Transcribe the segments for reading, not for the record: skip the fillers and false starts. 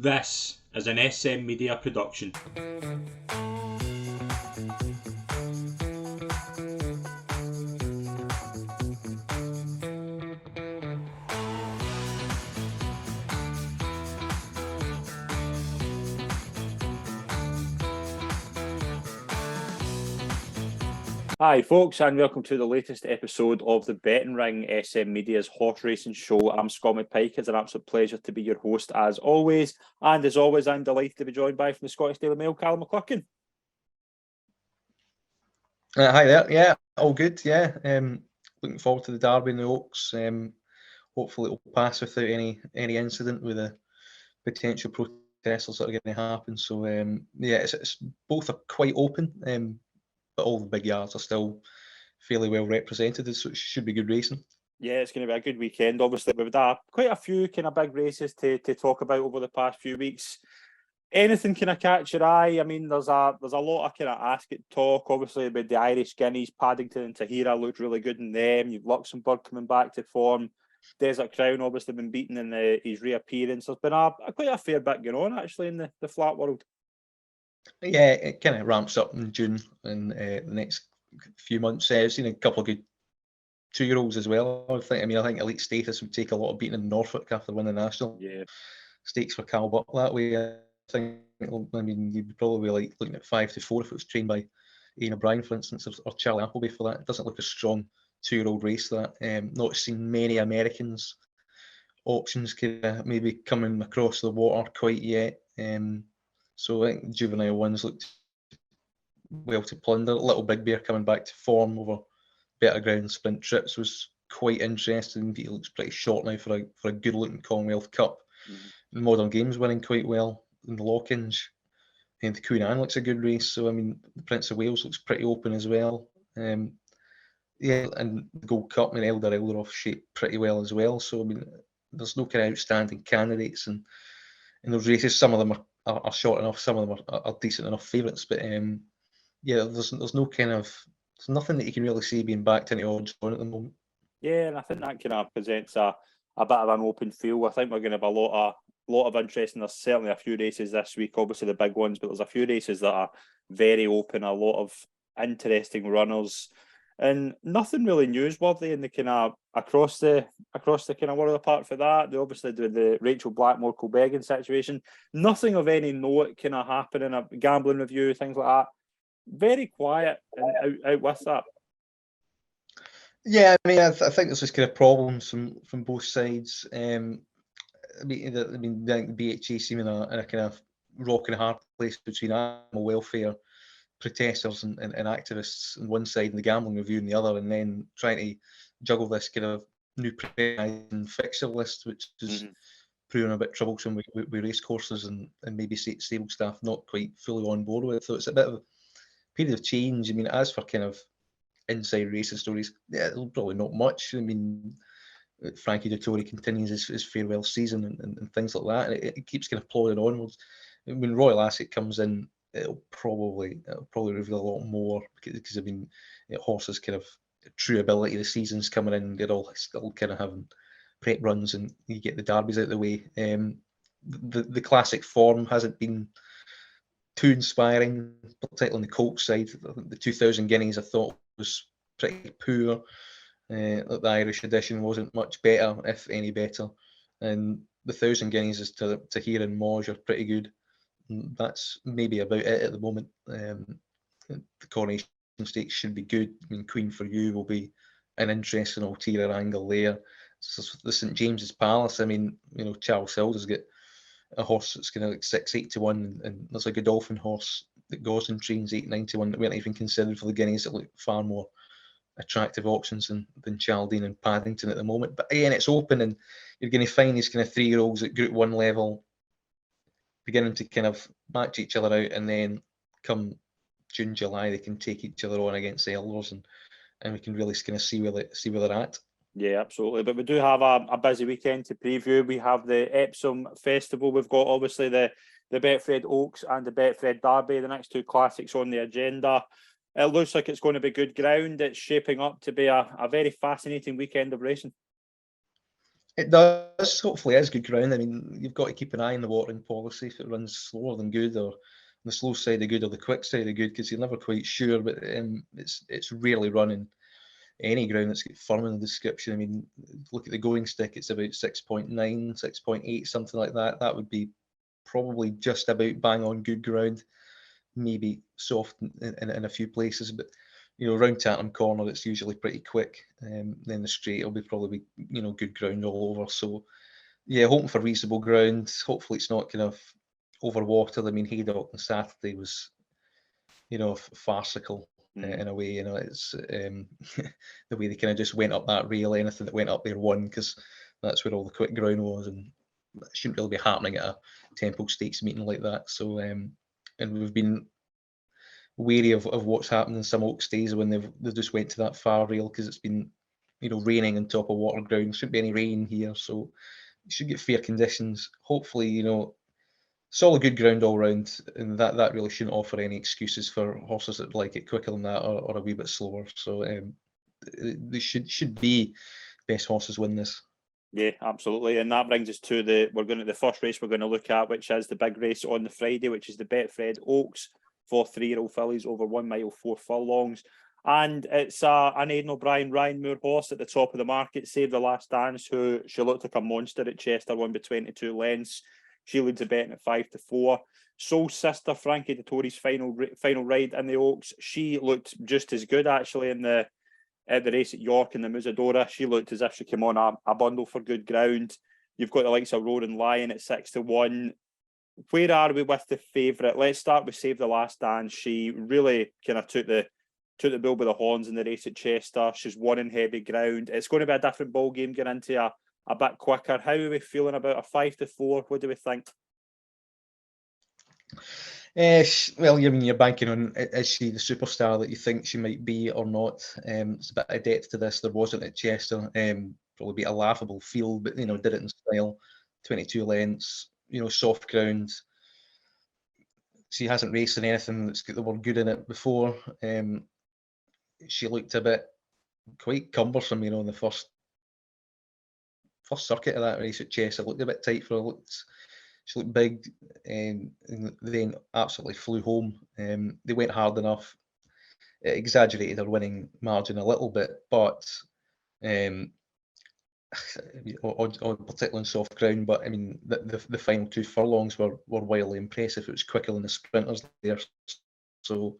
This is an SM Media production. Hi folks, and welcome to the latest episode of the Betting Ring, SM Media's horse racing show. I'm Scott McPike. It's an absolute pleasure to be your host as always. And as always, I'm delighted to be joined by from the Scottish Daily Mail, Calum McClurkin. Hi there. Yeah, all good. Yeah, looking forward to the derby in the Oaks. Hopefully, it will pass without any incident with the potential protesters that are going to happen. So yeah, it's both are quite open, but all the big yards are still fairly well represented, so it should be good racing. Yeah, it's going to be a good weekend. Obviously, we've had quite a few kind of big races to talk about over the past few weeks. Anything kind of catch your eye? I mean, there's a lot of kind of Ascot talk. Obviously, with the Irish Guineas, Paddington and Tahira looked really good in them. You've Luxembourg coming back to form. Desert Crown obviously been beaten in his reappearance. There's been quite a fair bit going on actually in the flat world. Yeah, it kind of ramps up in June and the next few months. I've seen a couple of good 2-year-olds as well. I think Elite Status would take a lot of beating in Norfolk after winning the national stakes for Cal Buck that way. You'd probably be looking at 5-4 if it was trained by Ian O'Brien, for instance, or Charlie Appleby for that. It doesn't look a strong 2-year-old race, that. Not seen many Americans options maybe coming across the water quite yet. So I think juvenile ones looked well to plunder. Little Big Bear coming back to form over better ground sprint trips was quite interesting. He looks pretty short now for a good looking Commonwealth Cup. Mm-hmm. Modern Games winning quite well in the Lockins. And the Queen Anne looks a good race. So the Prince of Wales looks pretty open as well. And the Gold Cup and Elder off shape pretty well as well. So there's no kind of outstanding candidates in those races. Some of them are short enough. Some of them are decent enough favourites. But there's no kind of there's nothing that you can really see being backed into odds on at the moment. Yeah, and I think that kind of presents a bit of an open field. I think we're going to have a lot of interest, and there's certainly a few races this week. Obviously the big ones, but there's a few races that are very open. A lot of interesting runners, and nothing really newsworthy in the kind of across the kind of world apart from that. They obviously do the Rachel Blackmore Colbegan situation. Nothing of any note kind of happening. A gambling review, things like that. Very quiet and out with that. Yeah, I think there's just kind of problems from both sides. The BHA seem in a kind of rock and a hard place between animal welfare protesters and activists on one side and the gambling review on the other, and then trying to juggle this kind of new and fixture list, which is proving a bit troublesome with race courses and maybe stable staff not quite fully on board with it. So it's a bit of a period of change. As for kind of inside racing stories, probably not much. Frankie Dettori continues his farewell season and things like that, and it keeps kind of plodding onwards. When Royal Ascot comes in, it'll probably reveal a lot more because horses kind of true ability of the season's coming in. They're all still kind of having prep runs, and you get the derbies out of the way. The classic form hasn't been too inspiring, particularly on the colt side. I think the 2000 Guineas I thought was pretty poor. The Irish edition wasn't much better, if any better. And the 1000 Guineas is to here and Moj are pretty good. That's maybe about it at the moment. The Coronation Stakes should be good. Queen for You will be an interesting ulterior angle there. So the St James's Palace, Charles Hill has got a horse that's going to like 6-8 to 1, and there's a Godolphin horse that Gosden trains 8-9 to 1 that weren't even considered for the Guineas that look far more attractive options than Chaldine and Paddington at the moment. But again, it's open, and you're going to find these kind of 3-year-olds at Group 1 level beginning to kind of match each other out, and then come June, July, they can take each other on against the elders, and we can really kind of see where they're at. Yeah, absolutely. But we do have a busy weekend to preview. We have the Epsom Festival. We've got obviously the Betfred Oaks and the Betfred Derby, the next two classics on the agenda. It looks like it's going to be good ground. It's shaping up to be a very fascinating weekend of racing. It does. Hopefully, it is good ground. I mean, you've got to keep an eye on the watering policy. If it runs slower than good, or the slow side of good, or the quick side of good, because you're never quite sure. But it's really running any ground that's got firm in the description. I mean, look at the going stick; it's about 6.9, 6.8, something like that. That would be probably just about bang on good ground. Maybe soft in a few places, but around Tattenham Corner, it's usually pretty quick. Then the straight will be probably good ground all over. So yeah, hoping for reasonable ground. Hopefully it's not kind of overwatered. I mean, Haydock on Saturday was farcical in a way. It's the way they kind of just went up that rail. Anything that went up there won, because that's where all the quick ground was, and that shouldn't really be happening at a Temple Stakes meeting like that. So and we've been wary of what's happened in some Oaks days when they've just went to that far rail, because it's been raining on top of water ground. Shouldn't be any rain here, so you should get fair conditions. Hopefully, solid good ground all round, and that really shouldn't offer any excuses for horses that like it quicker than that, or a wee bit slower. So they should be best horses win this. Yeah, absolutely. And that brings us to the first race we're going to look at, which is the big race on the Friday, which is the Betfred Oaks for 3-year-old fillies over 1 mile 4 furlongs. And it's an Aidan O'Brien Ryan Moore horse at the top of the market, Save the Last Dance, who she looked like a monster at Chester, won by 22 lengths. She leads a betting at 5-4. Soul Sister, Frankie Dettori's final ride in the Oaks, she looked just as good actually at the race at York in the Musadora. She looked as if she came on a bundle for good ground. You've got the likes of Roaring Lion at 6-1. Where are we with the favourite? Let's start with Save the Last Dance. She really kind of took the bull by the horns in the race at Chester. She's won in heavy ground. It's going to be a different ball game, getting into a bit quicker. How are we feeling about a 5-4? What do we think? Well, I mean, you're banking on, is she the superstar that you think she might be or not? It's a bit of depth to this. There wasn't at Chester. Probably be a laughable field, but did it in style. 22 lengths, soft ground. She hasn't raced in anything that's got the word good in it before. She looked a bit quite cumbersome, in the first circuit of that race at Chester. Looked a bit tight for her. She looked big, and then absolutely flew home. They went hard enough. It exaggerated her winning margin a little bit, but particularly on soft ground. But I mean, the final 2 furlongs were wildly impressive. It was quicker than the sprinters there. So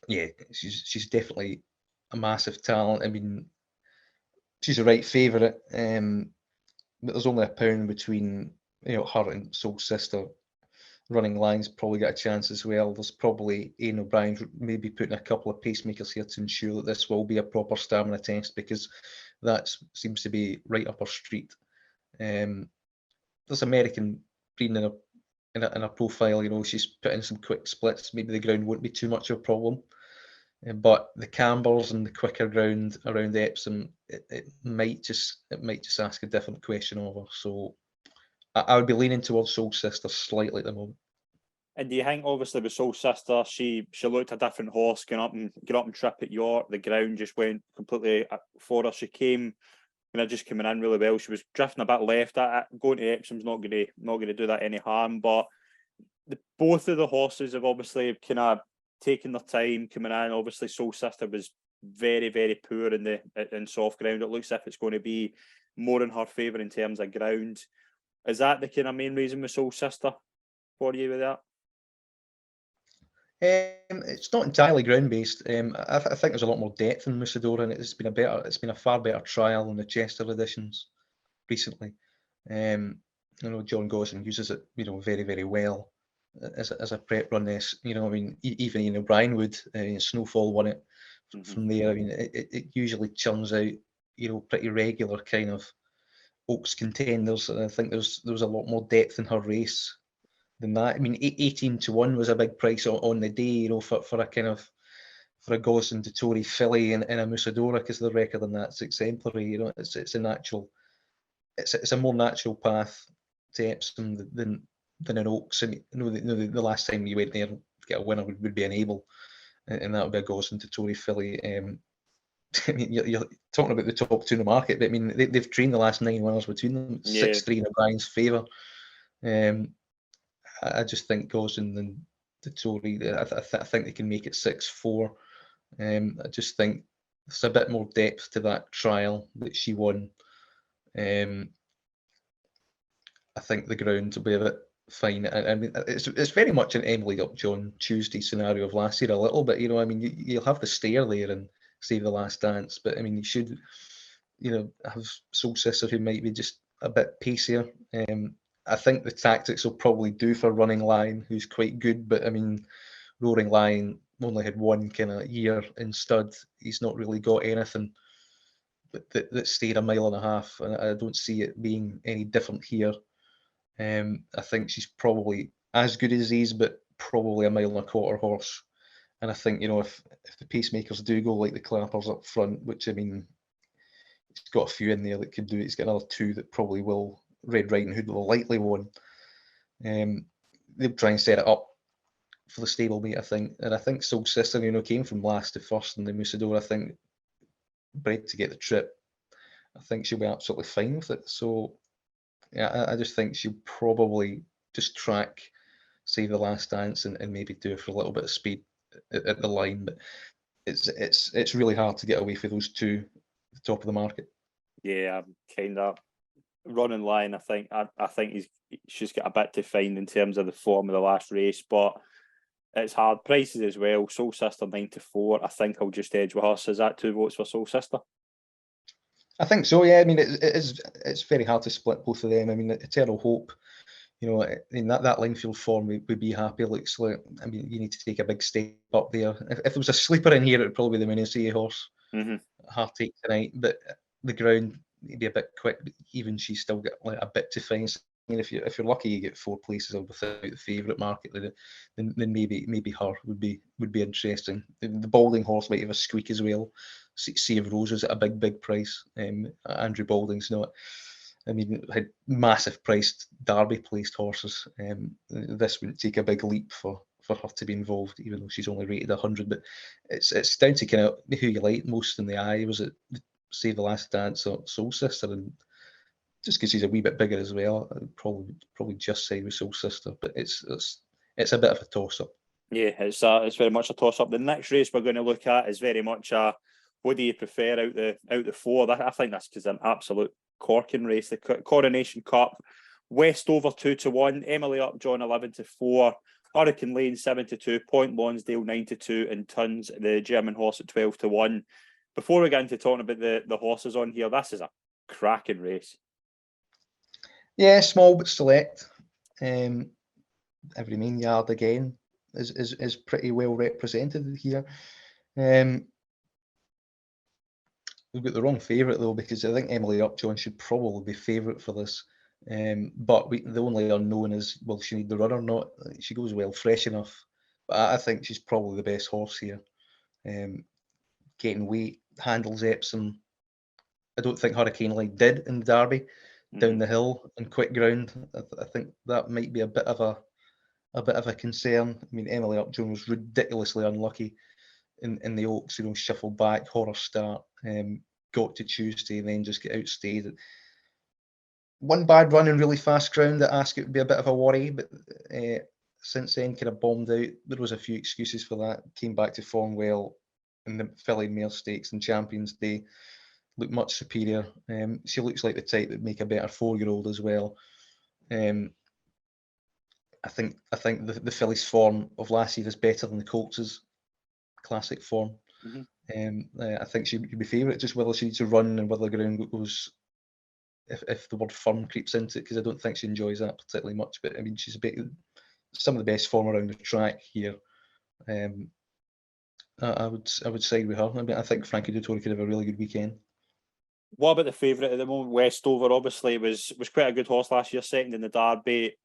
yeah, she's definitely a massive talent. I mean, she's a right favourite, but there's only a pound between her and Soul Sister. Running Lines probably got a chance as well. There's probably Aidan O'Brien maybe putting a couple of pacemakers here to ensure that this will be a proper stamina test, because that seems to be right up her street. There's American breeding in a profile. She's put in some quick splits. Maybe the ground won't be too much of a problem. But the cambers and the quicker ground around Epsom, it might just ask a different question of her. So I would be leaning towards Soul Sister slightly at the moment. And do you think, obviously, with Soul Sister, she looked a different horse, get up and trip at York. The ground just went completely for her. She came, just coming in really well. She was drifting a bit left. Going to Epsom's not going to do that any harm. But both of the horses have obviously kind of taken their time coming in. Obviously, Soul Sister was very, very poor in soft ground. It looks as if it's going to be more in her favour in terms of ground. Is that the kind of main reason with Soul Sister for you with that? It's not entirely ground based. I think there's a lot more depth in Musadora, and it's been a far better trial than the Chester editions recently. I know John Gosling uses it, very, very well as a prep run. I mean, even O'Brien would. Snowfall won it from there. I mean, it usually churns out, pretty regular kind of Oaks contenders, and I think there was a lot more depth in her race than that. I mean, 18-1 was a big price on the day, for a kind of for a Gosling Dettori filly in a Musadora, because the record on that's exemplary. It's a natural, it's a more natural path to Epsom than an Oaks. And the last time you went there to get a winner would be an Able, and that would be a Gosling Dettori filly. I mean, you're talking about the top two in the market, but I mean, they've trained the last 9 winners between them. Yeah. 6-3 in O'Brien's favour. I just think Gosden and the Tory, I think they can make it 6-4. I just think there's a bit more depth to that trial that she won. I think the ground will be a bit fine. I mean, it's very much an Emily Upjohn Tuesday scenario of last year, a little bit. I mean, you'll have the stare there and Save the Last Dance, but I mean, you should, have Soul Sister who might be just a bit pacier. I think the tactics will probably do for Running Lion, who's quite good, but I mean, Roaring Lion only had one kind of year in stud. He's not really got anything that stayed a mile and a half, and I don't see it being any different here. I think she's probably as good as these, but probably a mile and a quarter horse. And I think, if the pacemakers do go like the clappers up front, which I mean, he's got a few in there that could do it. He's got another two that probably will. Red Riding Hood will likely win. They'll try and set it up for the stablemate, I think. And I think Soul Sister, came from last to first in the Musador. I think bred to get the trip. I think she'll be absolutely fine with it. So, yeah, I just think she'll probably just track Save the Last Dance and maybe do it for a little bit of speed at the line. But it's really hard to get away from those two at the top of the market. Yeah, I'm kind of Running Lion. I think she's got a bit to find in terms of the form of the last race, but it's hard. Prices as well. Soul Sister 9-4. I think I'll just edge with her. So is that 2 votes for Soul Sister? I think so. Yeah. I mean, it's very hard to split both of them. I mean, Eternal Hope. In that Linfield form, we'd be happy. Looks like, I mean, you need to take a big step up there. If there was a sleeper in here, it would probably be the Menace horse. Heartache tonight, but the ground maybe a bit quick. But even she's still got like a bit to find. I mean, if you're lucky, you get 4 places without the favourite market, then maybe her would be interesting. The Balding horse might have a squeak as well. Sea of Roses at a big price. Andrew Balding's not. I mean, had massive priced Derby placed horses. This would take a big leap for her to be involved, even though she's only rated 100. But it's down to kind of who you like most in the eye. Was it Save the Last Dance or Soul Sister? And just because she's a wee bit bigger as well, I'd probably just side with Soul Sister. But it's a bit of a toss up. Yeah, it's very much a toss up. The next race we're going to look at is very much what do you prefer out the 4? I think this is an absolute corking race. The Coronation Cup, Westover 2-1, Emily Upjohn 11-4, Hurricane Lane 7-2, Point Lonsdale 9-2, and Tons, the German horse, at 12-1. Before we get into talking about the horses on here, this is a cracking race. Yeah, small but select. Every main yard again is pretty well represented here. We've got the wrong favourite though, because I think Emily Upjohn should probably be favourite for this. But the only unknown is, will she need the run or not? She goes well, fresh enough. But I think she's probably the best horse here. Getting weight, handles Epsom. I don't think Hurricane Lane did in the Derby, down the hill and quick ground. I think that might be a bit of a concern. I mean, Emily Upjohn was ridiculously unlucky in the Oaks, shuffled back, horror start, got to Tuesday and then just get outstayed. One bad run in really fast ground that Ascot would be a bit of a worry, but since then kind of bombed out. There was a few excuses for that. Came back to form well in the Filly Mare Stakes and Champions Day. Looked much superior. She looks like the type that make a better 4-year-old as well. I think the filly's form of last year is better than the Colts' classic form. I think she'd be favourite, just whether she needs to run and whether the ground goes, if the word firm creeps into it, because I don't think she enjoys that particularly much. But I mean, she's some of the best form around the track here. I would side with her. I mean, I think Frankie Dettori could have a really good weekend. What about the favourite at the moment? Westover obviously was quite a good horse last year, second in the Derby.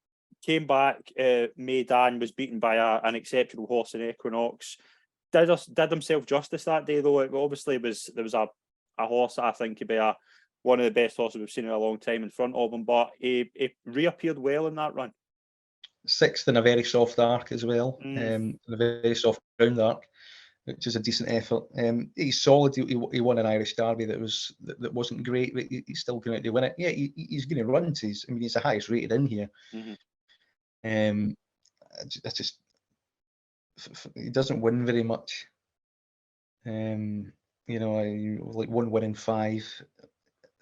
Came back, Maidan was beaten by an exceptional horse in Equinox. Did himself justice that day though. It obviously there was a horse that I think could be one of the best horses we've seen in a long time in front of him, but he reappeared well in that run. 6th in a very soft arc as well, a very soft ground arc. which is a decent effort. He's solid. He won an Irish Derby that wasn't great, but he's still going out to win it. Yeah, he's going to run to his. I mean, he's the highest rated in here. Mhm. I just he doesn't win very much. Like 1 win in 5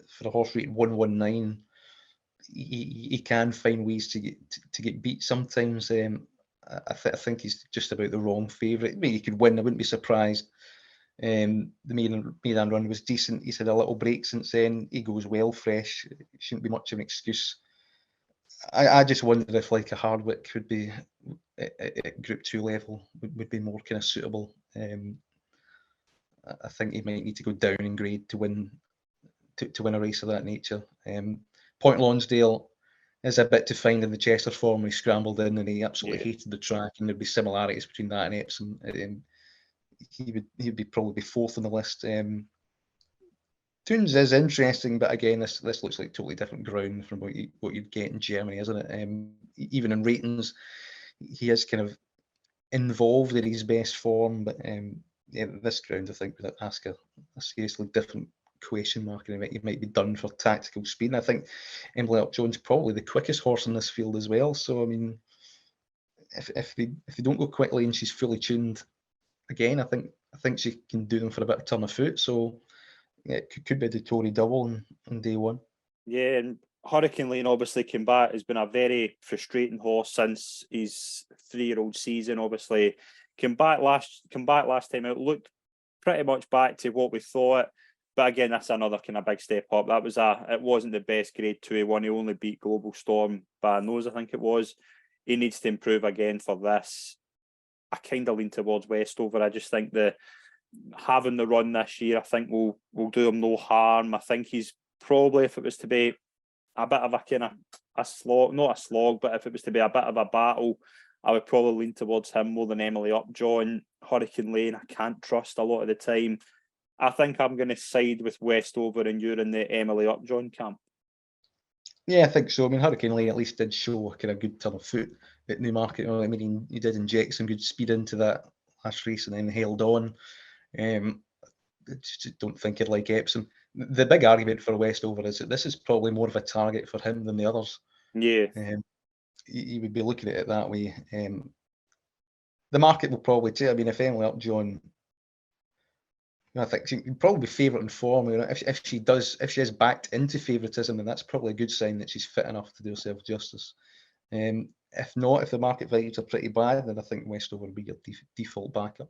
for a horse rated 119. He can find ways to get beat sometimes. I think he's just about the wrong favourite. Maybe he could win. I wouldn't be surprised. The Milan run was decent. He's had a little break since then. He goes well fresh. It shouldn't be much of an excuse. I just wonder if like a Hardwick would be at Group 2 level would be more kind of suitable. I think he might need to go down in grade to win a race of that nature. Point Lonsdale is a bit to find in the Chester form. He scrambled in and he absolutely hated the track, and there'd be similarities between that and Epsom. He'd be probably fourth on the list. Toons is interesting, but again, this looks like totally different ground from what you'd get in Germany, isn't it? Even in ratings, he is kind of involved in his best form, but this ground I think would ask a seriously different question mark, and he might be done for tactical speed. And I think Emily Upjohn's probably the quickest horse in this field as well. So I mean, if they don't go quickly and she's fully tuned, again, I think she can do them for a bit of turn of foot. So yeah, it could be the Tory double on day one. Yeah, and Hurricane Lane obviously came back. Has been a very frustrating horse since his 3-year-old season. Obviously, came back last time out. Looked pretty much back to what we thought. But again, that's another kind of big step up. It wasn't the best grade 2 he won. He only beat Global Storm by a nose, I think it was. He needs to improve again for this. I kind of lean towards Westover. I just think that having the run this year, I think will do him no harm. I think he's probably, if it was to be a bit of a kind of a slog, not a slog, but if it was to be a bit of a battle, I would probably lean towards him more than Emily Upjohn. Hurricane Lane, I can't trust a lot of the time. I think I'm going to side with Westover, and you're in the Emily Upjohn camp. Yeah, I think so. I mean, Hurricane Lane at least did show a kind of good turn of foot at Newmarket. I mean, he did inject some good speed into that last race and then held on. I just don't think he'd like Epsom. The big argument for Westover is that this is probably more of a target for him than the others. Yeah. He would be looking at it that way. The market will probably too. I mean, if Emily Upjohn, I think she'd probably be favourite in form. If she is backed into favouritism, then that's probably a good sign that she's fit enough to do herself justice. If not, if the market values are pretty bad, then I think Westover will be your default backup.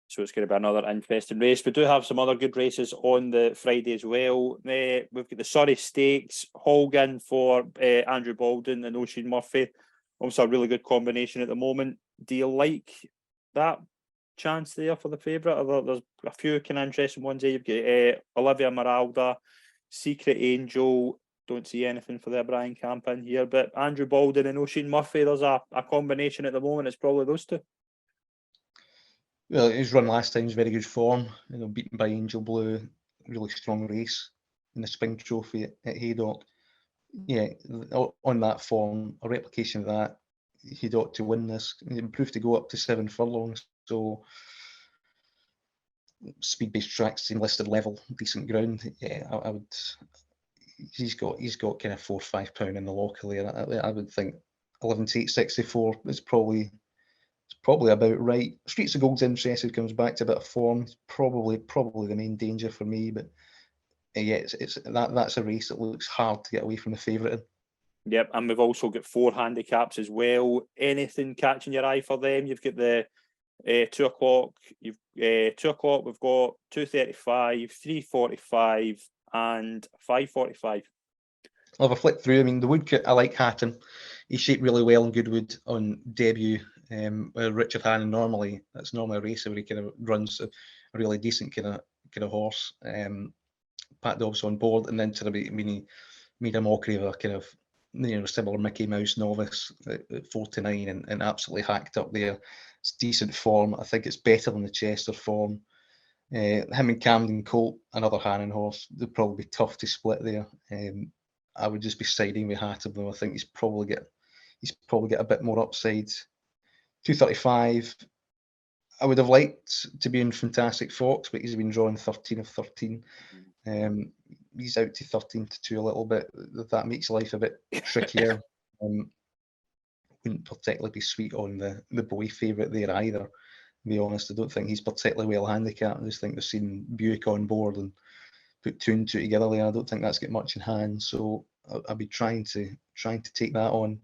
So it's going to be another interesting race. We do have some other good races on the Friday as well. We've got the Surrey Stakes, Holgan for Andrew Baldwin and Oisin Murphy. Also a really good combination at the moment. Do you like that chance there for the favourite? There's a few kind of interesting ones there. You've got Olivia Maralda, Secret Angel. Don't see anything for the Brian Camp in here, but Andrew Baldwin and Oisin Murphy, there's a combination at the moment. It's probably those two. Well, his run last time was very good form. Beaten by Angel Blue, really strong race in the Spring Trophy at Haydock. Yeah, on that form, a replication of that, he'd ought to win this. He improved to go up to 7 furlongs. So speed-based tracks, enlisted level, decent ground. Yeah, I would. He's got kind of £4 or £5 in the locker there. I would think 11-8-64 is probably about right. Streets of Gold's interested, comes back to a bit of form. It's probably the main danger for me, but yeah, that's a race that looks hard to get away from the favourite in. Yep, and we've also got 4 handicaps as well. Anything catching your eye for them? You've got the 2 o'clock. You've 2 o'clock. We've got 2:35, 3:45, and 5:45. I'll have a flick through. I mean, the Woodcote, I like Hatton. He's shaped really well in Goodwood on debut. Richard Hannon that's normally a race where he kind of runs a really decent kind of horse. Pat Dobbs on board, and then he made a mockery of a kind of similar Mickey Mouse novice at 4-9 and absolutely hacked up there. It's decent form. I think it's better than the Chester form. Him and Camden Colt, another Hannon horse, they'd probably be tough to split there. I would just be siding with Hatton though. I think he's probably get a bit more upside. 2:35. I would have liked to be in Fantastic Fox, but he's been drawn 13 of 13. He's out to 13 to 2 a little bit. That makes life a bit trickier. Wouldn't particularly be sweet on the boy favourite there either. To be honest, I don't think he's particularly well handicapped. I just think they've seen Buick on board and put 2 and 2 together there. I don't think that's got much in hand, so I'll be trying to take that on.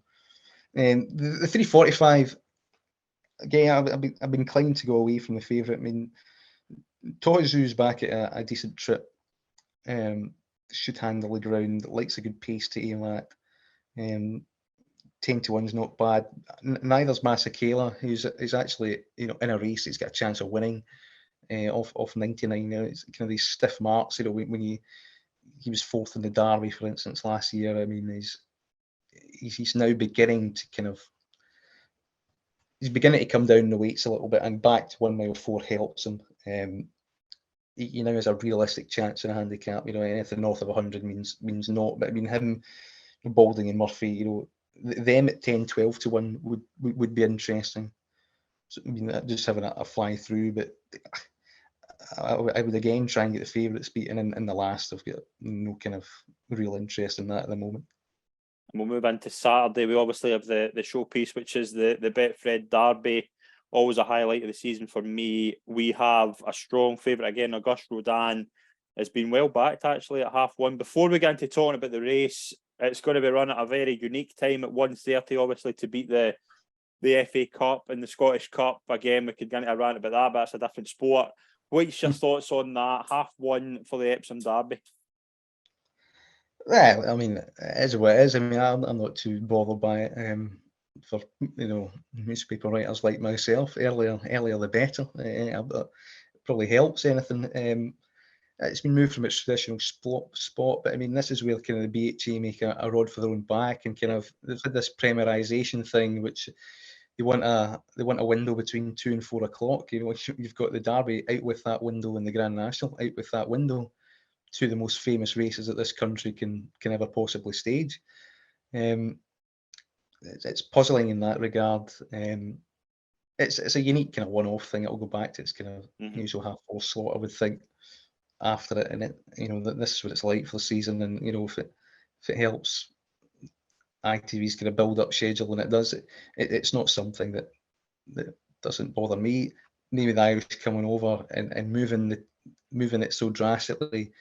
The 345. Again, I've been inclined to go away from the favourite. I mean, Tozu's back at a decent trip. Should handle the ground. Likes a good pace to aim at. 10 to 1's not bad. Neither's Masakela, who's actually in a race. He's got a chance of winning. Off 99 now. It's kind of these stiff marks. When he was fourth in the Derby, for instance, last year. I mean, he's now beginning to he's beginning to come down the weights a little bit, and back to 1 mile 4 helps him. He now has a realistic chance in a handicap. Anything north of 100 means not. But I mean, him, Balding and Murphy, them at 10, 12 to 1 would be interesting. So, I mean, just having a fly through, but I would again try and get the favourites beaten in the last. I've got no kind of real interest in that at the moment. And we'll move into Saturday. We obviously have the showpiece, which is the Betfred Derby. Always a highlight of the season for me. We have a strong favourite again. Auguste Rodin has been well backed actually at 1:30. Before we get into talking about the race, it's going to be run at a very unique time at 1:30, obviously, to beat the FA Cup and the Scottish Cup. Again, we could get into a rant about that, but that's a different sport. What's your thoughts on that? 1:30 for the Epsom Derby. Well, I mean, it is what it is. I mean, I'm not too bothered by it. For newspaper writers like myself, earlier the better. But it probably helps anything. It's been moved from its traditional spot, but I mean, this is where kind of the BHA make a rod for their own back, and kind of they've had this premierisation thing, which they want a window between 2 and 4 o'clock. You've got the Derby out with that window and the Grand National out with that window. 2 of the most famous races that this country can ever possibly stage. It's puzzling in that regard. It's a unique kind of one-off thing. It'll go back to its kind of usual 4:30 slot, I would think, after it. And this is what it's like for the season. And if it helps ITV's kind of build-up schedule, and it does, it's not something that doesn't bother me. Maybe the Irish coming over and moving it so drastically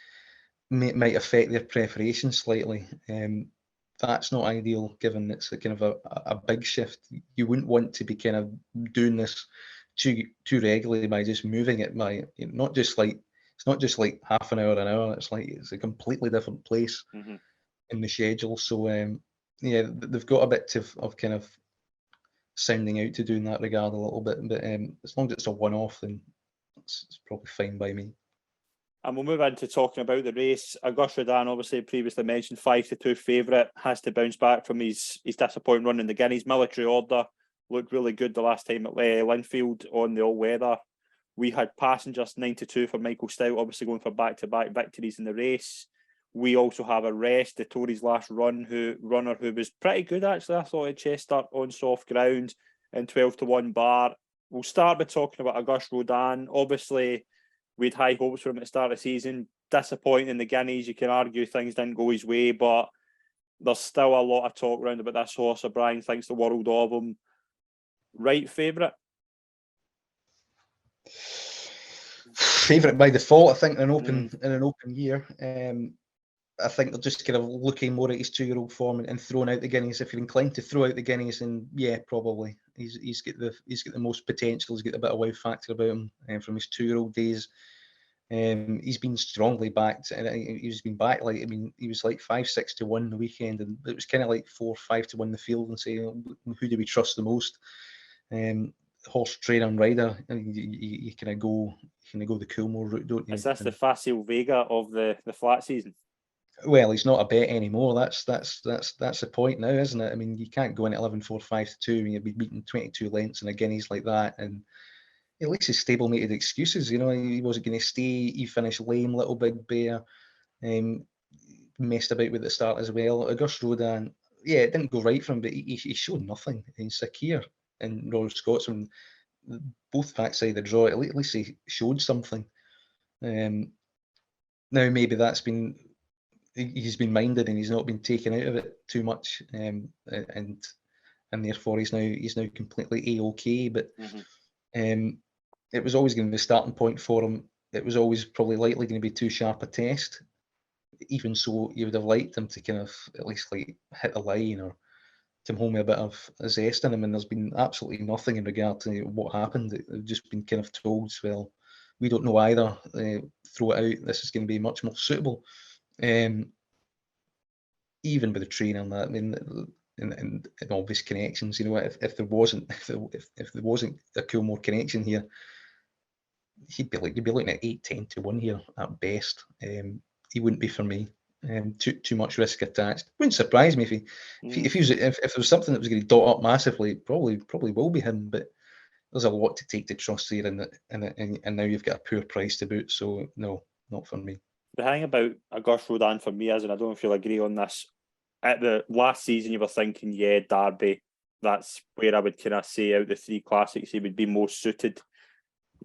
might affect their preparation slightly. That's not ideal, given it's a kind of a big shift. You wouldn't want to be kind of doing this too regularly by just moving it by it's not just like half an hour. It's like it's a completely different place in the schedule. So yeah, they've got a bit of kind of sounding out to do in that regard a little bit. But as long as it's a one-off, then it's probably fine by me. And we'll move into talking about the race. Auguste Rodin, obviously previously mentioned, 5-2 favourite, has to bounce back from his disappointing run in the Guineas. Military Order looked really good the last time at Linfield on the all-weather. We had Passengers 9-2 for Michael Stout, obviously going for back-to-back victories in the race. We also have Arrest, the Tories' last runner who was pretty good actually, I thought, at Chester on soft ground in 12-1 bar. We'll start by talking about Auguste Rodin. Obviously, we had high hopes for him at the start of the season. Disappointing in the Guineas. You can argue things didn't go his way, but there's still a lot of talk around about this horse. O'Brien thinks the world of him. Right favourite? Favourite by default, I think, in an open year. I think they're just kind of looking more at his 2-year-old form and throwing out the Guineas. If you're inclined to throw out the Guineas, then yeah, probably he's got the most potential. He's got a bit of wow factor about him from his 2-year-old days. He's been strongly backed, and he's been backed he was like 5-6 to 1 the weekend, and it was kind of like 4-5 to 1 the field, and say who do we trust the most? Horse, trainer, and rider, and you kind of go the Coolmore route, don't you? Is this the Facile Vega of the flat season? Well, he's not a bet anymore. That's the point now, isn't it? I mean, you can't go in at 11-4-5-2 when you've been beating 22 lengths in a Guineas like that, and at least his stablemated excuses. He wasn't going to stay. He finished lame, Little Big Bear, messed about with the start as well. Auguste Rodin, yeah, it didn't go right for him, but he showed nothing. In Sakir and Royal Scotsman, both backside the draw, at least he showed something. Now maybe he's been minded and he's not been taken out of it too much, and therefore he's now completely A-OK. But it was always going to be the starting point for him. It was always probably likely going to be too sharp a test. Even so, you would have liked him to kind of at least like hit a line or come home with a bit of zest in him. And there's been absolutely nothing in regard to what happened. They've just been kind of told, well, we don't know either. Throw it out. This is going to be much more suitable. Even with the training and that, I mean, and obvious connections. You know, if there wasn't a Coolmore connection here, you'd be looking at 8-10 to 1 here at best. He wouldn't be for me. Too much risk attached. Wouldn't surprise me if there was something that was going to dot up massively. Probably will be him. But there's a lot to take to trust here, and now you've got a poor price to boot. So no, not for me. The thing about Gus Rodan for me is, and I don't know if you'll agree on this, at the last season you were thinking, yeah, Derby, that's where I would kind of say out the three classics he would be most suited.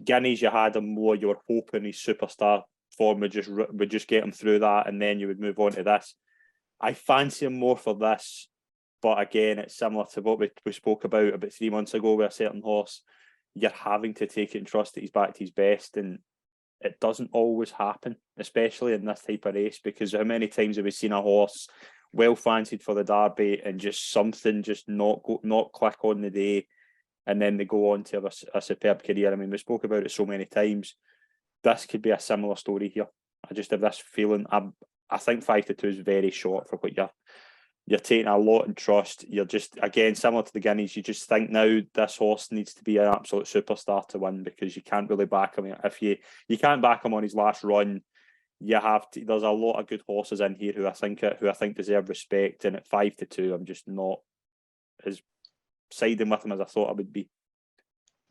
Guineas, you had him more, you were hoping his superstar form would just get him through that, and then you would move on to this. I fancy him more for this, but again, it's similar to what we spoke about 3 months ago with a certain horse. You're having to take it and trust that he's back to his best, and it doesn't always happen, especially in this type of race, because how many times have we seen a horse well fancied for the Derby and just something just not click on the day, and then they go on to a superb career. I mean, we spoke about it so many times. This could be a similar story here. I just have this feeling. I think 5-2 is very short for what you're taking a lot in trust. You're just, again, similar to the Guineas, you just think now this horse needs to be an absolute superstar to win, because you can't really back him. If you can't back him on his last run, you have to. There's a lot of good horses in here who I think deserve respect, and at 5-2, I'm just not as siding with him as I thought I would be.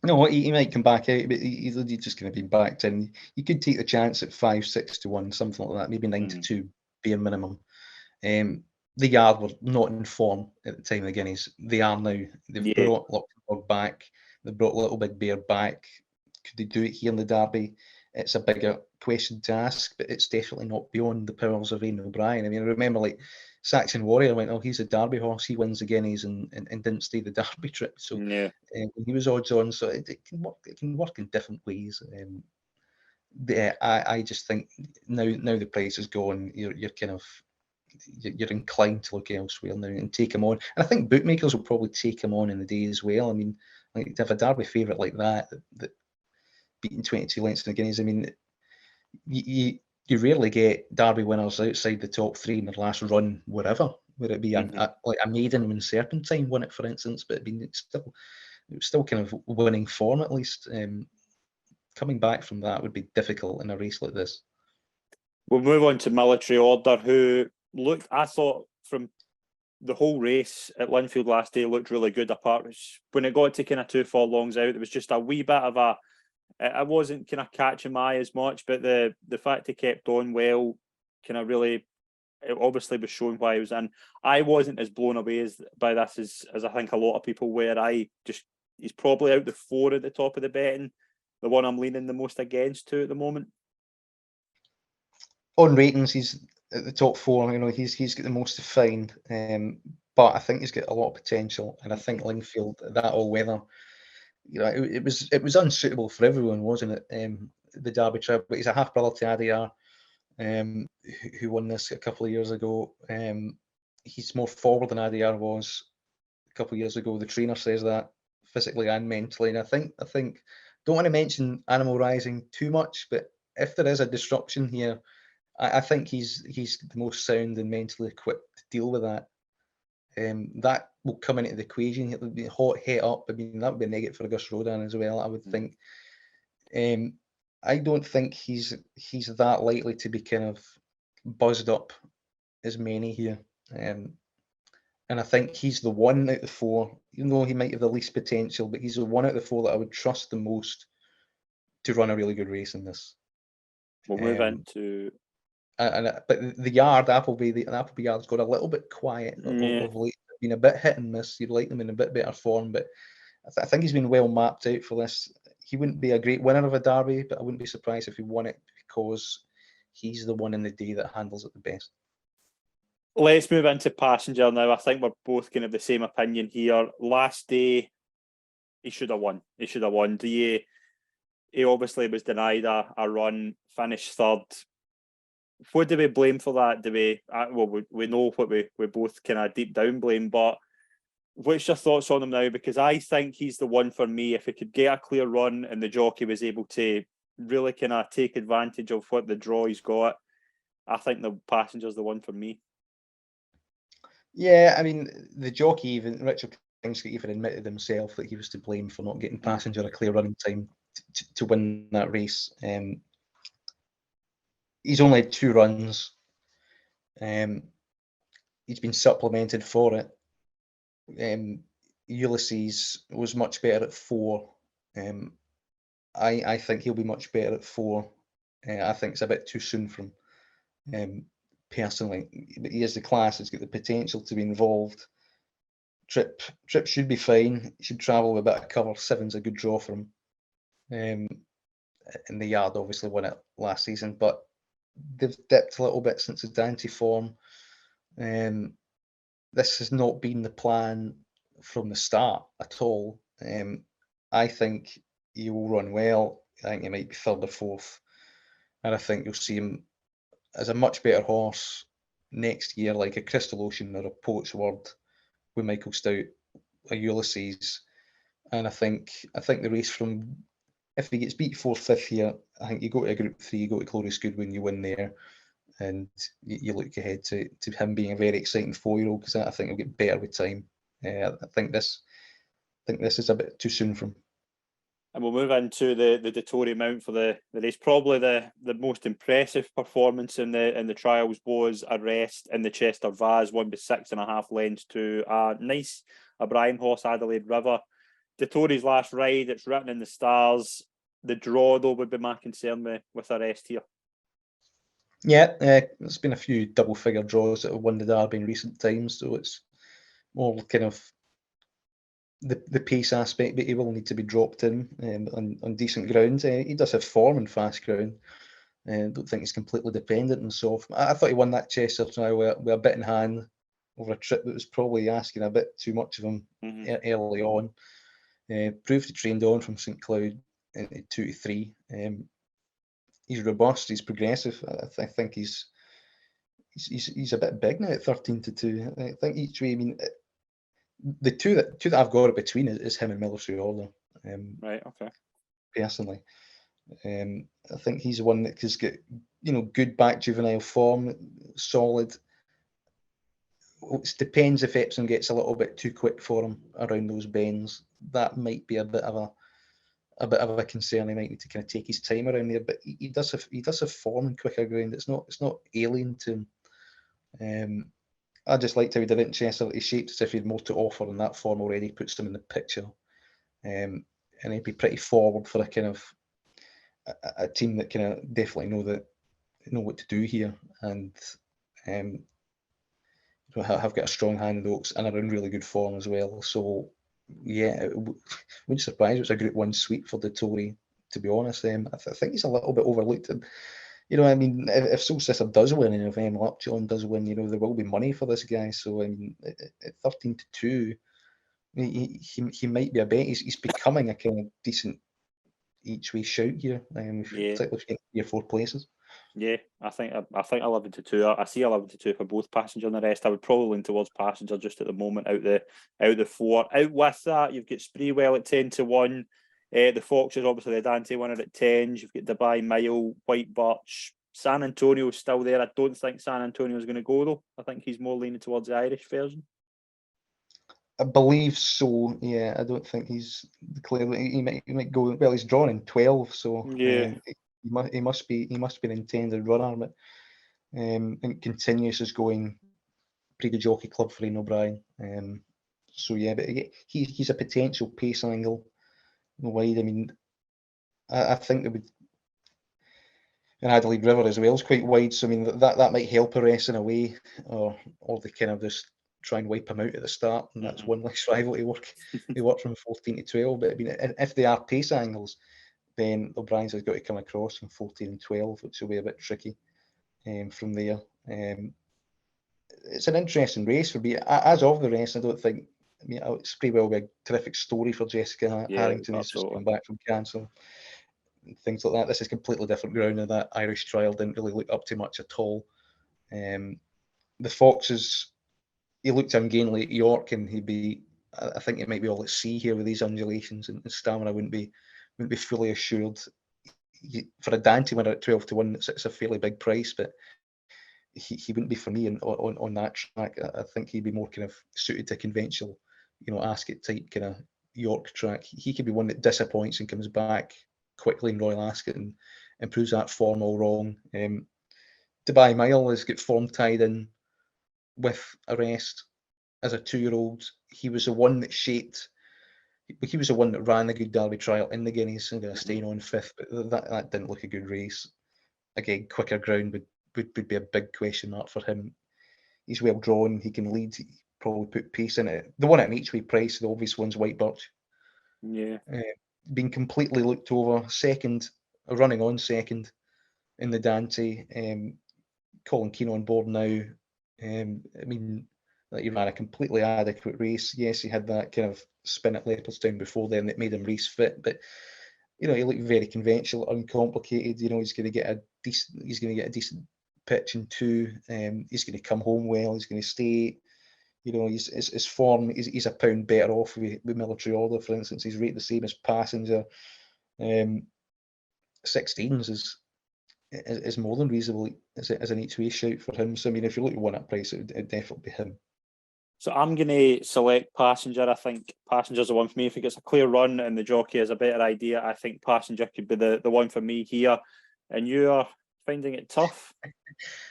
No, he might come back out, but he's just going to be backed in. You could take the chance at 5-6 to 1, something like that, maybe 9-2 be a minimum. The Yard were not in form at the time of the Guineas. They are now. They've brought Luxembourg back. They've brought Little Big Bear back. Could they do it here in the Derby? It's a bigger question to ask, but it's definitely not beyond the powers of Aidan O'Brien. I mean, I remember like Saxon Warrior went, oh, he's a Derby horse. He wins the Guineas and didn't stay the Derby trip. So he was odds on. So it can work in different ways. I just think now the price is gone. You're kind of you're inclined to look elsewhere now and take him on. And I think bookmakers will probably take him on in the day as well. I mean, like to have a Derby favourite like that beating 22 lengths in the Guineas. I mean, you rarely get Derby winners outside the top three in their last run, wherever. Would it be like a maiden when Serpentine won it, for instance? But it was still kind of winning form at least. Coming back from that would be difficult in a race like this. We'll move on to Military Order, who looked, I thought, from the whole race at Linfield last day, looked really good. Apart when it got to kind of 2 furlongs out, there was just a wee bit of a. I wasn't kind of catching my eye as much, but the fact he kept on well, kind of really, it obviously was showing why he was in. I wasn't as blown away by this as I think a lot of people were. He's probably out the 4 at the top of the betting, the one I'm leaning the most against to at the moment. On ratings, he's at the top 4. You know, he's got the most to find, but I think he's got a lot of potential, and I think Lingfield, that all weather, you know, it was unsuitable for everyone, wasn't it? The Derby trip, but he's a half brother to Adiyar, who won this a couple of years ago. He's more forward than Adiyar was a couple of years ago. The trainer says that physically and mentally, and I think don't want to mention Animal Rising too much, but if there is a disruption here, I think he's the most sound and mentally equipped to deal with that. That will come into the equation. It would be hot, head up. I mean, that would be a negative for Gus Rodan as well, I would think. I don't think he's that likely to be kind of buzzed up as many here. And I think he's the one out of the 4, even though he might have the least potential, but he's the one out of the 4 that I would trust the most to run a really good race in this. We'll move into... but the Yard, the Appleby Yard's got a little bit quiet of late. Been a bit hit and miss. You'd like them in a bit better form, but I think he's been well mapped out for this. He wouldn't be a great winner of a derby, but I wouldn't be surprised if he won it because he's the one in the day that handles it the best. Let's move into passenger now. I think we're both kind of the same opinion here. Last day, he should have won. He should have won. He obviously was denied a run, finished third. What do we blame for that? Do we know what we both kind of deep down blame, but what's your thoughts on him now? Because I think he's the one for me. If he could get a clear run and the jockey was able to really kind of take advantage of what the draw he's got, I think the passenger's the one for me. Yeah, I mean, the jockey, even Richard Kingsley, even admitted himself that he was to blame for not getting passenger a clear running time to win that race. He's only had 2 runs. He's been supplemented for it. Ulysses was much better at 4. I think he'll be much better at 4. I think it's a bit too soon for him, personally. But he has the class. He's got the potential to be involved. Trip should be fine. He should travel with a bit of cover. 7's a good draw for him. And the Yard obviously won it last season, but they've dipped a little bit since his Dante form. This has not been the plan from the start at all. I think he will run well. I think he might be 3rd or 4th. And I think you'll see him as a much better horse next year, like a Crystal Ocean or a Poet's Word with Michael Stout, a Ulysses. And I think the race from, if he gets beat 4th, 5th here, I think you go to a Group 3, you go to Glorious Goodwin, you win there. And you look ahead to him being a very exciting 4-year-old, because I think he'll get better with time. I think this is a bit too soon for him. And we'll move into the Dettori Mount for the race. Probably the most impressive performance in the trials was a rest in the Chester Vase, won by 6.5 lengths to a nice O'Brien horse, Adelaide River. Dettori's last ride, it's written in the stars. The draw, though, would be my concern with a rest here. Yeah, there's been a few double-figure draws that have won the Derby in recent times, so it's more kind of the pace aspect, but he will need to be dropped in on decent ground. He does have form and fast ground. I don't think he's completely dependent on soft. I thought he won that Chester trial with a bit in hand over a trip that was probably asking a bit too much of him early on. Proved he trained on from St Cloud into 2 to 3. He's robust. He's progressive. I think he's a bit big now at 13 to 2. I think each way. I mean, the two that I've got it between is him and Military Order. Right. Okay. Personally, I think he's the one that has got good back juvenile form, solid. It depends if Epsom gets a little bit too quick for him around those bends. That might be a bit of a concern. He might need to kind of take his time around there, but he does have form and quicker ground. It's not alien to him. I just liked how he did it in Chester. He shaped as if he had more to offer, and that form already puts him in the picture. And he'd be pretty forward for a kind of a team that kind of definitely know what to do here, and have got a strong hand in the Oaks and are in really good form as well. So yeah, it wouldn't surprise it was a Group 1 sweep for Dettori, to be honest. I think he's a little bit overlooked. And, I mean, if Soul Sister does win and if Emil Upjohn does win, there will be money for this guy. So, I mean, at 13 to 2, he might be a bet. He's becoming a kind of decent each way shout here. Particularly if you get 3 or 4 places. Yeah, I think 11 to 2. I see 11 to 2 for both Passenger and the rest. I would probably lean towards Passenger just at the moment out the 4. Out with that, you've got Spreewell at 10 to 1. The Foxes, obviously the Dante winner at 10s. You've got Dubai Mile, White Birch. San Antonio's still there. I don't think San Antonio's going to go though. I think he's more leaning towards the Irish version. I believe so. Yeah, I don't think he's clearly. He might go. Well, he's drawn in 12, so yeah. He must be an intended runner, but I think Continuous is going Prix de Jockey Club for Ian O'Brien. So yeah, but he's a potential pace angle wide. I mean, I think it would. And Adelaide River as well is quite wide, so I mean that might help a rest in a way, or the kind of this try and wipe him out at the start, and that's one less rival to work from 14 to 12. But I mean, if they are pace angles, then O'Brien's has got to come across from 14 and 12, which will be a bit tricky from there. It's an interesting race for me. As of the race, I don't think. I mean, it's pretty well be a terrific story for Jessica Harrington, who's just come back from cancer, and things like that. This is completely different ground, and that Irish trial didn't really look up to much at all. The Foxes, he looked ungainly at York, and I think it might be all at sea here with these undulations, and his stamina wouldn't be fully assured. For a Dante winner at 12 to 1, it's a fairly big price, but he wouldn't be for me on that track. I think he'd be more kind of suited to conventional, Ascot type kind of York track. He could be one that disappoints and comes back quickly in Royal Ascot and improves that form all wrong. Dubai Mile has got form tied in with a rest. As a 2-year-old, he was the one that shaped. He was the one that ran the good Derby trial in the Guineas and staying on 5th, but that didn't look a good race. Again, quicker ground would be a big question mark for him. He's well drawn. He can lead. He probably put pace in it. The one at an each way price, the obvious one's White Birch. Yeah. Being completely looked over. Running on second in the Dante. Colin Keane on board now. I mean, that he ran a completely adequate race. Yes, he had that kind of spin at Leopardstown before then that made him race fit, but he looked very conventional, uncomplicated. He's going to get a decent pitch in 2. He's going to come home well. He's going to stay. His form. He's a pound better off with Military Order, for instance. He's rated the same as Passenger. 16s is more than reasonable as an each way shout for him. So I mean, if you look at one at price, it'd definitely be him. So I'm going to select Passenger. I think Passenger's the one for me. If he gets a clear run and the jockey has a better idea, I think Passenger could be the one for me here. And you are finding it tough?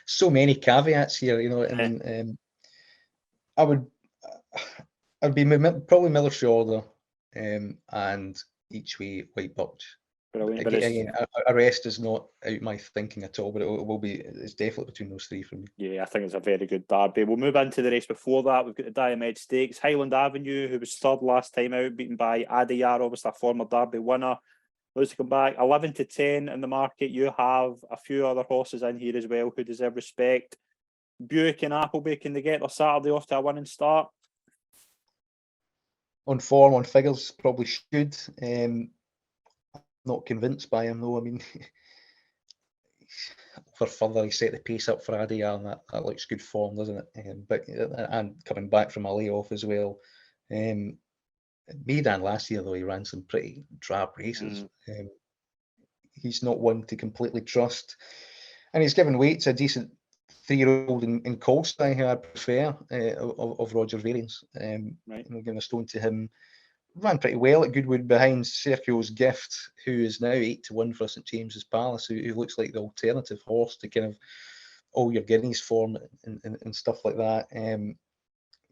So many caveats here, I mean, I'd be probably Military Order and each way White Birch. Again, a rest is not out my thinking at all, but it will be. It's definitely between those 3 for me. Yeah, I think it's a very good derby. We'll move into the race before that. We've got the Diomed Stakes. Highland Avenue, who was 3rd last time out, beaten by Adiyar, obviously a former derby winner. Those to come back 11 to 10 in the market. You have a few other horses in here as well who deserve respect. Buick and Appleby, can they get their Saturday off to a winning start? On form, on figures, probably should. Not convinced by him though. I mean, for further, he set the pace up for Adiyar, and that looks good form, doesn't it? But and coming back from a layoff as well. Maidan last year though, he ran some pretty drab races. He's not one to completely trust, and he's given weight to a decent 3-year-old in Colstein, who I prefer of Roger Varian's. Right. Giving a stone to him. Ran pretty well at Goodwood behind Sergio's Gift, who is now 8 to 1 for St James's Palace, who looks like the alternative horse to kind of all your Guineas form and stuff like that.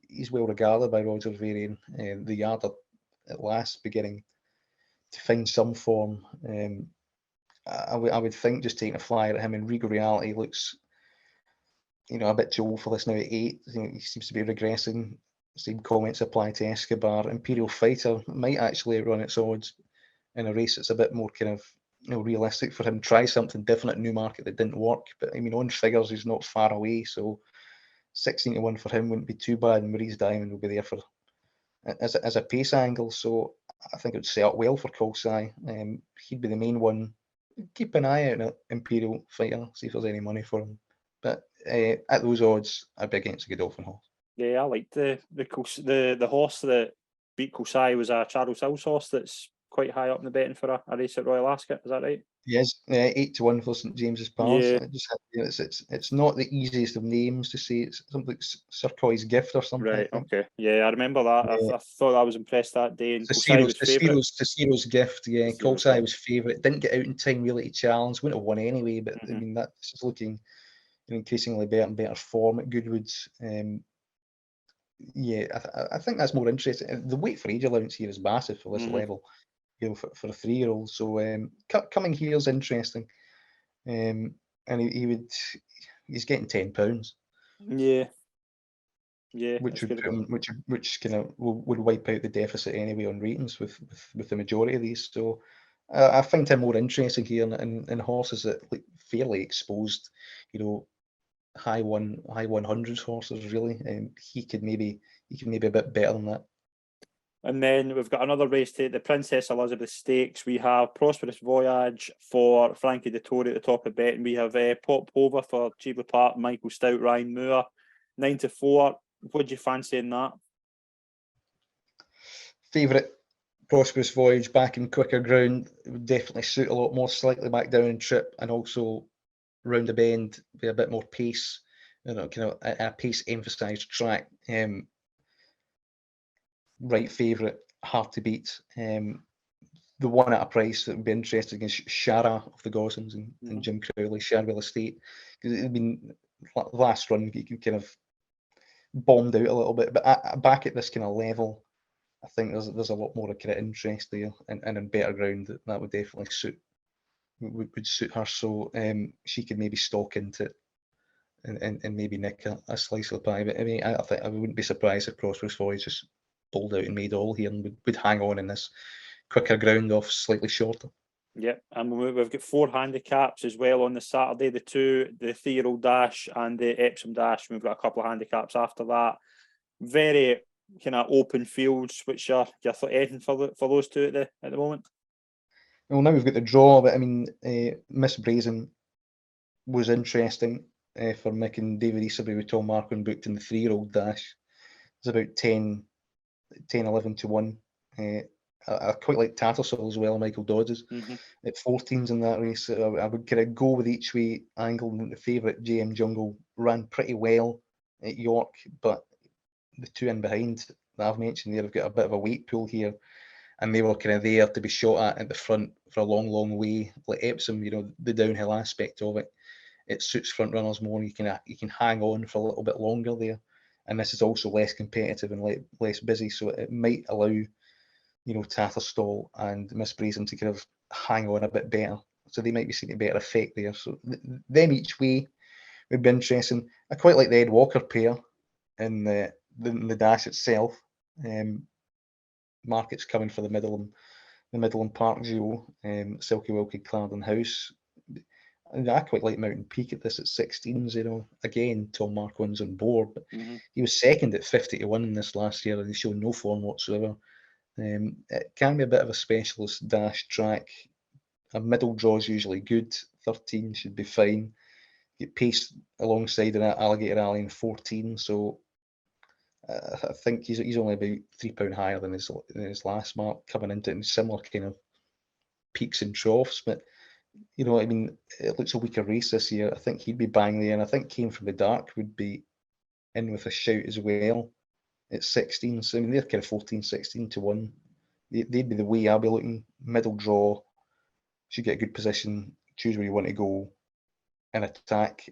He's well regarded by Roger Varian. The yard at last beginning to find some form. I would think just taking a flyer at him in Regal Reality looks, a bit too old for this now at 8. He seems to be regressing. Same comments apply to Escobar. Imperial Fighter might actually run its odds in a race that's a bit more kind of realistic for him. Try something different at Newmarket that didn't work. But I mean, on figures, he's not far away. So 16 to 1 for him wouldn't be too bad. And Marie's Diamond will be there for as a pace angle. So I think it would set up well for Colsai. He'd be the main one. Keep an eye out at Imperial Fighter, see if there's any money for him. But at those odds, I'd be against a Godolphin horse. Yeah, I like the horse that beat Kosai was a Charles Hills horse that's quite high up in the betting for a race at Royal Ascot. Is that right? Yes, 8 to 1 for St James's Palace. Yeah. It's not the easiest of names to say. It's something like Sircoy's Gift or something. Right. Okay. Yeah, I remember that. Yeah. I thought I was impressed that day. And Kosai was favourite. Ciro's Gift. Yeah, Colsai was favourite. Didn't get out in time really to challenge. Wouldn't have won anyway. But I mean, that's just looking increasingly better and better form at Goodwood's. Yeah, I think that's more interesting. The weight for age allowance here is massive for this level, for a 3-year-old. So coming here is interesting, and he's getting £10. Yeah, Yeah, which that's would good. put 'em- which kind of would wipe out the deficit anyway on ratings with the majority of these. So I find him more interesting here in horses that like fairly exposed, you know, high 100s horses really. He could maybe a bit better than that. And then we've got another race to the Princess Elizabeth Stakes. We have Prosperous Voyage for Frankie Dettori at the top of bet, and we have Pop Over for Cheveley Park, Michael Stout, Ryan Moore, 9-4. What do you fancy in that? Favourite Prosperous Voyage back in quicker ground. It would definitely suit a lot more, slightly back down in trip, and also round the bend be a bit more pace, kind of a pace emphasised track. Right favourite, hard to beat. The one at a price that would be interesting is Shara of the Goslings and Jim Crowley, Sharwell Estate. Because I mean, last run you kind of bombed out a little bit, but back at this kind of level, I think there's a lot more kind of interest there, and in better ground that would definitely would suit her. So she could maybe stalk into it and maybe nick a slice of the pie. But I mean, I think I wouldn't be surprised if Prosperous Voyage just pulled out and made all here and would hang on in this quicker ground off slightly shorter. Yep, and we've got 4 handicaps as well on the Saturday, the 3-year-old dash and the Epsom dash. We've got a couple of handicaps after that. Very kind of open fields, which are your anything for those two at the moment. Well, now we've got the draw, but I mean, Miss Brazen was interesting for Mick and David Easterby with Tom Marquand booked in the 3-year-old dash. It's about 11 to 1. I quite like Tattersall as well, Michael Dodds at 14s in that race. I would kind of go with each way angle. The favourite JM Jungle ran pretty well at York, but the two in behind that I've mentioned there have got a bit of a weight pool here, and they were kind of there to be shot at the front for a long, long way. Like Epsom, the downhill aspect of it suits front runners more. You can hang on for a little bit longer there, and this is also less competitive and less busy, so it might allow Tatterstall and Miss Brazen to kind of hang on a bit better. So they might be seeing a better effect there. So them each way would be interesting. I quite like the Ed Walker pair in the dash itself. Market's coming for the Midland Park Duo, Silky Wilkie Clarendon House. I quite like Mountain Peak at this at 16s. Again, Tom Marquand's on board, but he was second at 50 to 1 in this last year, and he showed no form whatsoever. It can be a bit of a specialist dash track. A middle draw is usually good. 13 should be fine. Get pace alongside an Alligator Alley in 14, so I think he's only about £3 higher than his last mark, coming into it in similar kind of peaks and troughs. But I mean, it looks a weaker race this year. I think he'd be bang there, and I think Came from the Dark would be in with a shout as well at 16. So I mean, they're kind of 14, 16 to 1. They'd be the way I'll be looking. Middle draw, should get a good position, choose where you want to go and attack.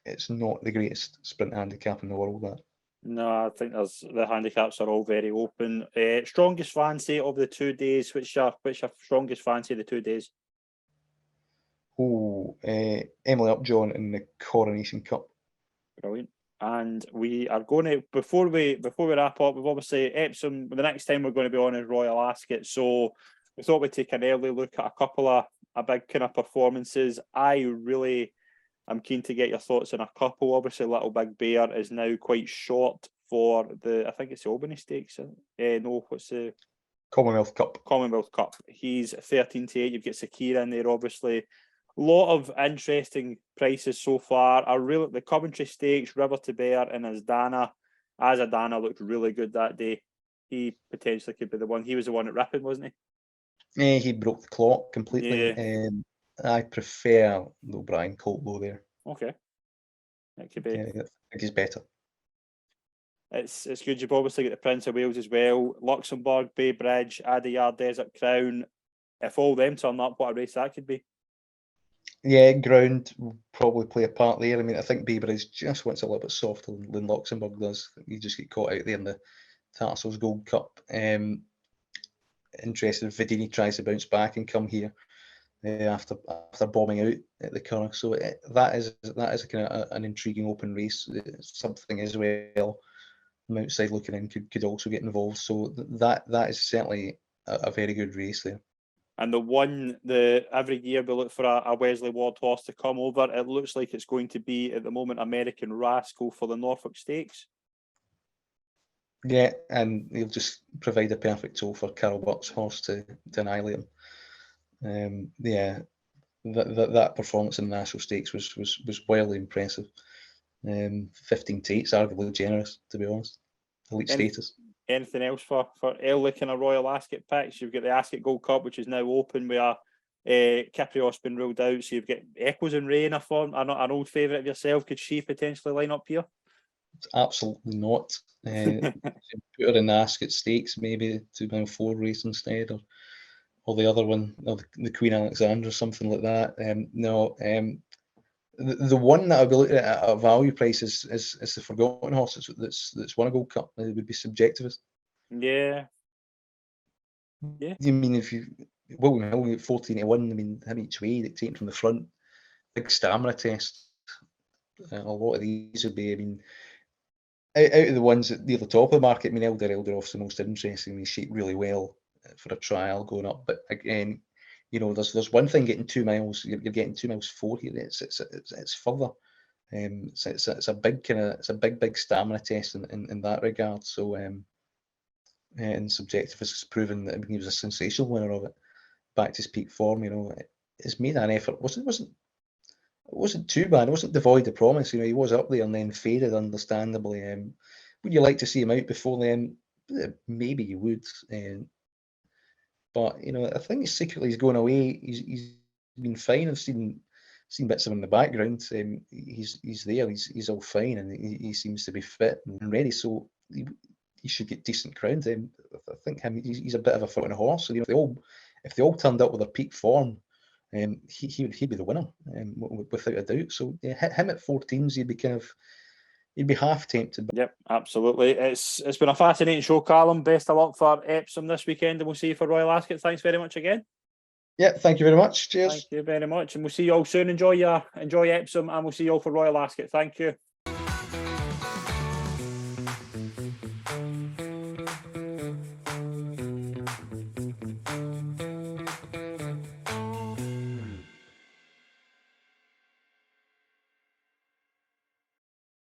It's not the greatest sprint handicap in the world, that. No, I think the handicaps are all very open. Strongest fancy of the 2 days, which are strongest fancy of the 2 days? Emily Upjohn in the Coronation Cup. Brilliant. And we are going to, before we wrap up, we've obviously Epsom, the next time we're going to be on is Royal Ascot, so we thought we'd take an early look at a couple of big kind of performances. I'm keen to get your thoughts on a couple. Obviously, Little Big Bear is now quite short for I think it's the Albany Stakes. No, what's the Commonwealth Cup? Commonwealth Cup. He's 13 to 8. You've got Sakira in there, obviously. A lot of interesting prices so far. The Coventry Stakes, River to Bear, and Azadana looked really good that day. He potentially could be the one. He was the one at Ripon, wasn't he? Yeah, he broke the clock completely. Yeah. I prefer the O'Brien Colt though there. Okay. That could be. Yeah, I think he's better. It's good. You've obviously got the Prince of Wales as well. Luxembourg, Bay Bridge, Adiyar, Desert Crown. If all them turn up, what a race that could be. Yeah, ground will probably play a part there. I mean, I think Bay Bridge just wants a little bit softer than Luxembourg does. You just get caught out there in the Tattersall's Gold Cup. Interested if Vidini tries to bounce back and come here after bombing out at the Curragh. So that is a kind of an intriguing open race. It's something as well from outside looking in could also get involved. So that is certainly a very good race there. And every year we look for a Wesley Ward horse to come over. It looks like it's going to be at the moment American Rascal for the Norfolk Stakes. Yeah, and he'll just provide a perfect tool for Carol Butt's horse to annihilate him. Yeah, that performance in the National Stakes was wildly impressive. 15 to 8's arguably generous, to be honest. Elite status. Anything else for early kind of Royal Ascot picks? You've got the Ascot Gold Cup, which is now open. Where Kiprios been ruled out, so you've got Echoes and Ray in a form. An old favourite of yourself. Could she potentially line up here? Absolutely not. Put her in the Ascot Stakes, maybe 2-4 race instead, or the other one, or the Queen Alexandra, something like that. No. The one that I'll be looking at a value price is the Forgotten Horse that's won a Gold Cup. It would be Subjectivist. Yeah. You mean if you William Hill at 14-1? I mean, him each way, dictating from the front, big stamina test. A lot of these would be. I mean, out of the ones near the top of the market, I mean, Elderoff's the most interesting. He's shaped really well for a trial going up, but again, you know, there's one thing getting 2 miles. You're getting 2 miles 4 here. It's further. It's a big stamina test in that regard. So and Subjectivist has proven that he was a sensational winner of it, back to his peak form. You know, it's made an effort. It wasn't too bad. It wasn't devoid of promise. You know, he was up there and then faded, understandably. Would you like to see him out before then? Maybe you would. But you know, I think secretly he's going away. He's been fine. I've seen bits of him in the background. He's there. He's all fine, and he seems to be fit and ready. So he should get decent ground. I think he's a bit of a foot on a horse. So, you know, if they all turned up with their peak form, he'd be the winner, without a doubt. So yeah, him at 14s, you'd be half tempted. Yep, absolutely. It's been a fascinating show, Calum. Best of luck for Epsom this weekend, and we'll see you for Royal Ascot. Thanks very much again. Yeah, thank you very much. Cheers. Thank you very much, and we'll see you all soon. Enjoy Epsom, and we'll see you all for Royal Ascot. Thank you.